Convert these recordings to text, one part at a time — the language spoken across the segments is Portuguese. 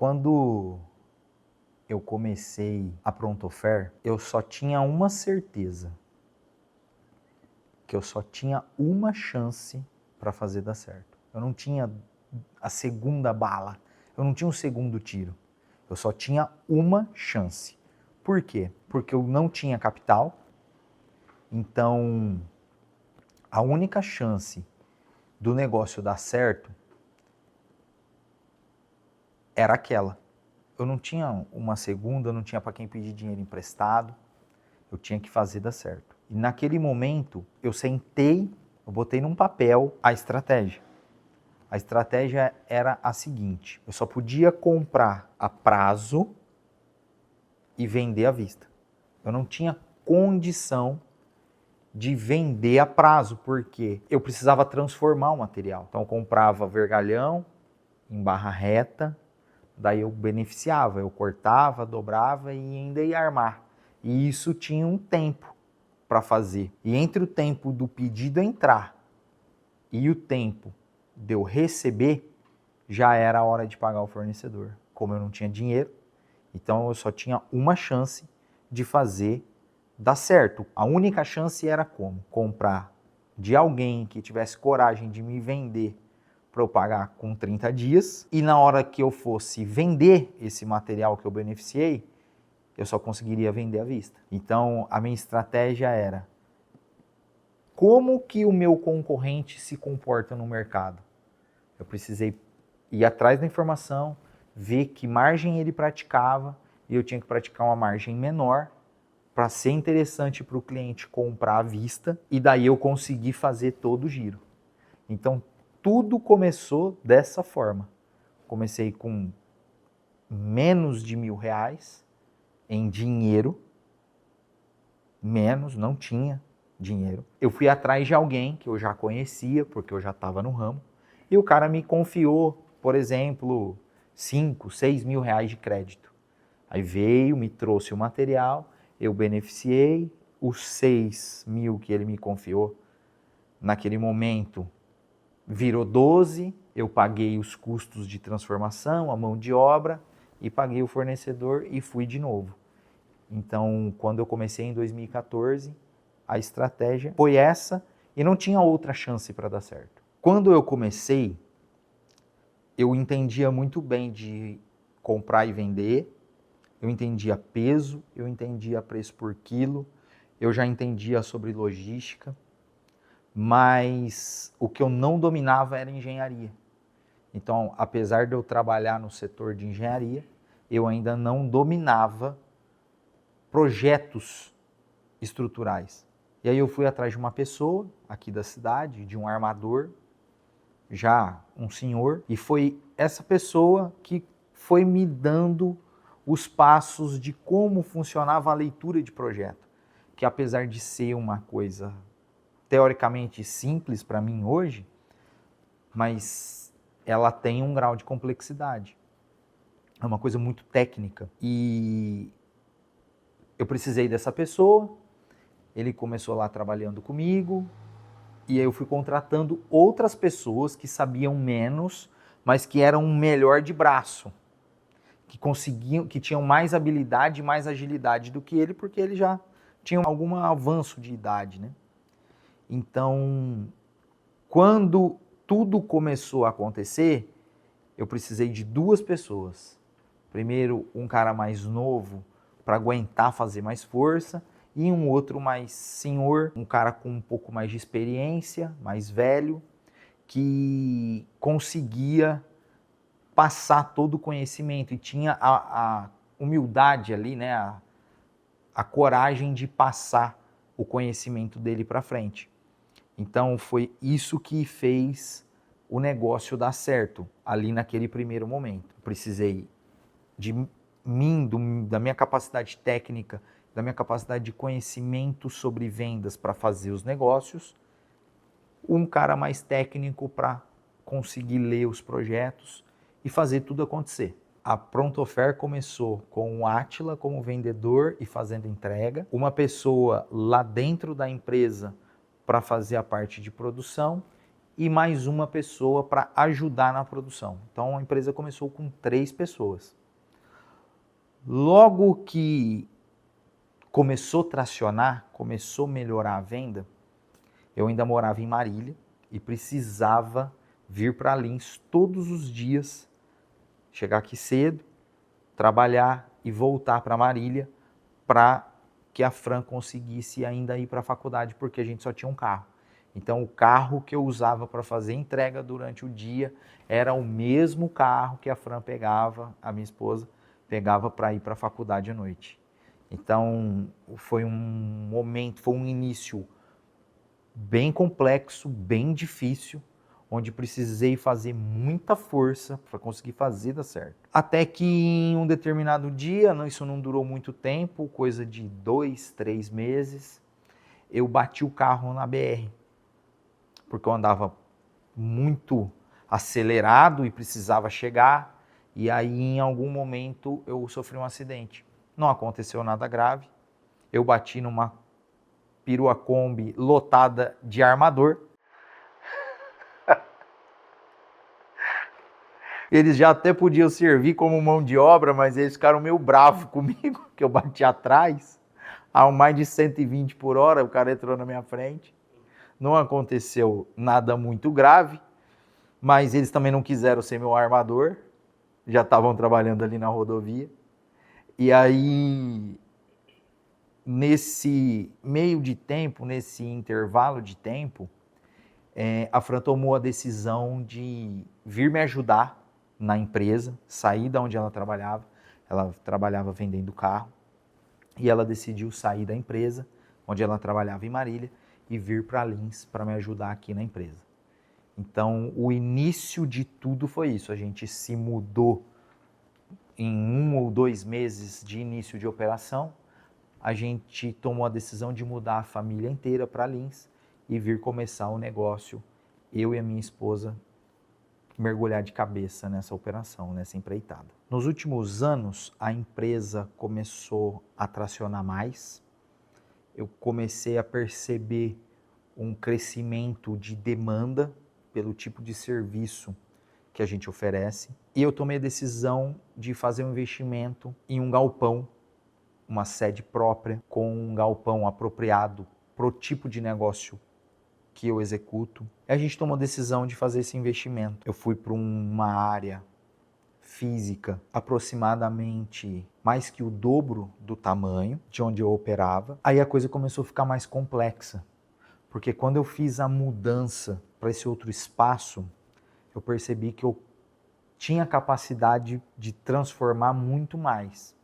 Quando eu comecei a Prontofer, eu só tinha uma certeza, que eu só tinha uma chance para fazer dar certo. Eu não tinha a segunda bala, eu não tinha um segundo tiro. Eu só tinha uma chance. Por quê? Porque eu não tinha capital, então a única chance do negócio dar certo era aquela. Eu não tinha uma segunda, eu não tinha para quem pedir dinheiro emprestado, eu tinha que fazer dar certo. E naquele momento, eu sentei, eu botei num papel a estratégia. A estratégia era a seguinte: eu só podia comprar a prazo e vender à vista. Eu não tinha condição de vender a prazo, porque eu precisava transformar o material. Então eu comprava vergalhão em barra reta, daí eu beneficiava, eu cortava, dobrava e ainda ia armar. E isso tinha um tempo para fazer. E entre o tempo do pedido entrar e o tempo de eu receber, já era a hora de pagar o fornecedor. Como eu não tinha dinheiro, então eu só tinha uma chance de fazer dar certo. A única chance era como? Comprar de alguém que tivesse coragem de me vender para eu pagar com 30 dias, e na hora que eu fosse vender esse material que eu beneficiei, eu só conseguiria vender à vista. Então, a minha estratégia era: como que o meu concorrente se comporta no mercado? Eu precisei ir atrás da informação, ver que margem ele praticava, e eu tinha que praticar uma margem menor para ser interessante para o cliente comprar à vista, e daí eu consegui fazer todo o giro. Então, tudo começou dessa forma. Comecei com menos de R$ 1.000 em dinheiro, menos, não tinha dinheiro. Eu fui atrás de alguém que eu já conhecia, porque eu já estava no ramo, e o cara me confiou, por exemplo, 5, 6 mil reais de crédito. Aí veio, me trouxe o material, eu beneficiei, os 6 mil que ele me confiou, naquele momento, virou 12, eu paguei os custos de transformação, a mão de obra, e paguei o fornecedor e fui de novo. Então, quando eu comecei em 2014, a estratégia foi essa e não tinha outra chance para dar certo. Quando eu comecei, eu entendia muito bem de comprar e vender, eu entendia peso, eu entendia preço por quilo, eu já entendia sobre logística, mas o que eu não dominava era engenharia. Então, apesar de eu trabalhar no setor de engenharia, eu ainda não dominava projetos estruturais. E aí eu fui atrás de uma pessoa aqui da cidade, de um armador, já um senhor, e foi essa pessoa que foi me dando os passos de como funcionava a leitura de projeto, que apesar de ser uma coisa teoricamente simples para mim hoje, mas ela tem um grau de complexidade. É uma coisa muito técnica. E eu precisei dessa pessoa, ele começou lá trabalhando comigo, e aí eu fui contratando outras pessoas que sabiam menos, mas que eram melhor de braço, que conseguiam, que tinham mais habilidade e mais agilidade do que ele, porque ele já tinha algum avanço de idade, né? Então, quando tudo começou a acontecer, eu precisei de 2 pessoas. Primeiro, um cara mais novo para aguentar fazer mais força, e um outro mais senhor, um cara com um pouco mais de experiência, mais velho, que conseguia passar todo o conhecimento e tinha a humildade ali, né, a coragem de passar o conhecimento dele para frente. Então foi isso que fez o negócio dar certo ali naquele primeiro momento. Precisei de mim, da minha capacidade técnica, da minha capacidade de conhecimento sobre vendas para fazer os negócios, um cara mais técnico para conseguir ler os projetos e fazer tudo acontecer. A Prontofer começou com o Átila como vendedor e fazendo entrega, uma pessoa lá dentro da empresa para fazer a parte de produção e mais uma pessoa para ajudar na produção. Então a empresa começou com 3 pessoas. Logo que começou a tracionar, começou a melhorar a venda, eu ainda morava em Marília e precisava vir para Lins todos os dias, chegar aqui cedo, trabalhar e voltar para Marília para que a Fran conseguisse ainda ir para a faculdade, porque a gente só tinha um carro. Então o carro que eu usava para fazer entrega durante o dia era o mesmo carro que a Fran pegava, a minha esposa, pegava para ir para a faculdade à noite. Então foi um momento, foi um início bem complexo, bem difícil, onde precisei fazer muita força para conseguir fazer dar certo. Até que em um determinado dia, isso não durou muito tempo, coisa de 2, 3 meses, eu bati o carro na BR, porque eu andava muito acelerado e precisava chegar, e aí em algum momento eu sofri um acidente. Não aconteceu nada grave, eu bati numa perua Kombi lotada de armador. Eles já até podiam servir como mão de obra, mas eles ficaram meio bravos comigo, que eu bati atrás, a mais de 120 por hora, o cara entrou na minha frente. Não aconteceu nada muito grave, mas eles também não quiseram ser meu armador, já estavam trabalhando ali na rodovia. E aí, nesse meio de tempo, nesse intervalo de tempo, a Fran tomou a decisão de vir me ajudar na empresa, sair da onde ela trabalhava vendendo carro, e ela decidiu sair da empresa, onde ela trabalhava em Marília, e vir para Lins para me ajudar aqui na empresa. Então, o início de tudo foi isso, a gente se mudou em 1 ou 2 meses de início de operação, a gente tomou a decisão de mudar a família inteira para Lins e vir começar o negócio, eu e a minha esposa, mergulhar de cabeça nessa operação, nessa empreitada. Nos últimos anos, a empresa começou a tracionar mais, eu comecei a perceber um crescimento de demanda pelo tipo de serviço que a gente oferece, e eu tomei a decisão de fazer um investimento em um galpão, uma sede própria, com um galpão apropriado para o tipo de negócio que eu executo. A gente tomou a decisão de fazer esse investimento. Eu fui para uma área física aproximadamente mais que o dobro do tamanho de onde eu operava. Aí a coisa começou a ficar mais complexa, porque quando eu fiz a mudança para esse outro espaço, eu percebi que eu tinha capacidade de transformar muito mais,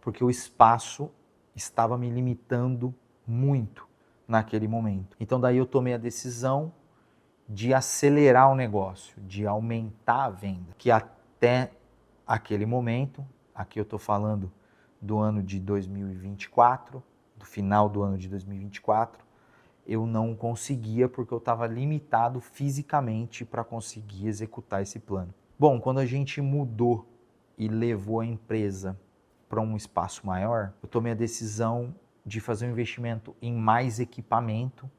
porque o espaço estava me limitando muito naquele momento. Então daí eu tomei a decisão de acelerar o negócio, de aumentar a venda, que até aquele momento, aqui eu estou falando do ano de 2024, do final do ano de 2024, eu não conseguia porque eu estava limitado fisicamente para conseguir executar esse plano. Bom, quando a gente mudou e levou a empresa para um espaço maior, eu tomei a decisão de fazer um investimento em mais equipamento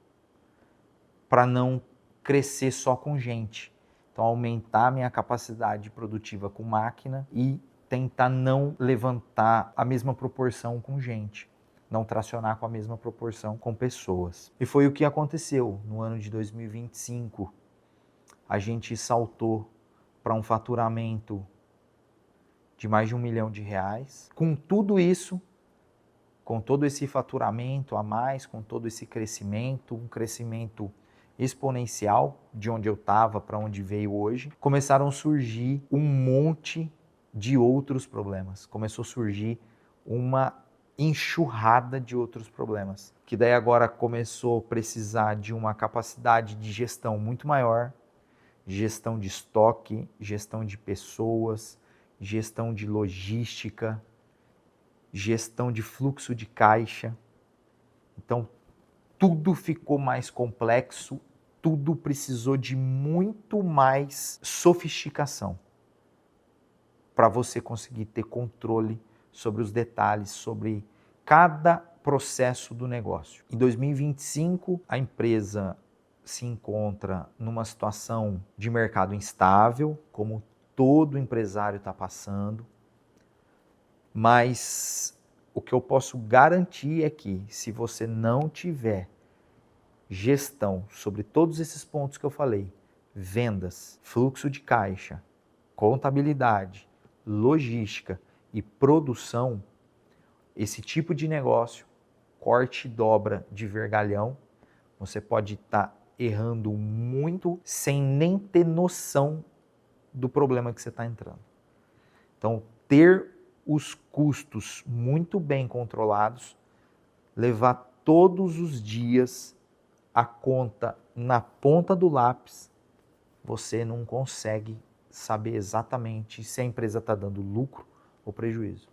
para não crescer só com gente. Então, aumentar a minha capacidade produtiva com máquina e tentar não levantar a mesma proporção com gente, não tracionar com a mesma proporção com pessoas. E foi o que aconteceu no ano de 2025. A gente saltou para um faturamento de mais de R$1 milhão. Com tudo isso, com todo esse faturamento a mais, com todo esse crescimento, um crescimento exponencial de onde eu estava para onde veio hoje, começaram a surgir um monte de outros problemas. Começou a surgir uma enxurrada de outros problemas, que daí agora começou a precisar de uma capacidade de gestão muito maior, gestão de estoque, gestão de pessoas, gestão de logística, gestão de fluxo de caixa. Então, tudo ficou mais complexo, tudo precisou de muito mais sofisticação para você conseguir ter controle sobre os detalhes, sobre cada processo do negócio. Em 2025, a empresa se encontra numa situação de mercado instável, como todo empresário está passando, mas o que eu posso garantir é que, se você não tiver gestão sobre todos esses pontos que eu falei, vendas, fluxo de caixa, contabilidade, logística e produção, esse tipo de negócio, corte e dobra de vergalhão, você pode estar errando muito sem nem ter noção do problema que você está entrando. Então, ter os custos muito bem controlados, levar todos os dias a conta na ponta do lápis, você não consegue saber exatamente se a empresa está dando lucro ou prejuízo.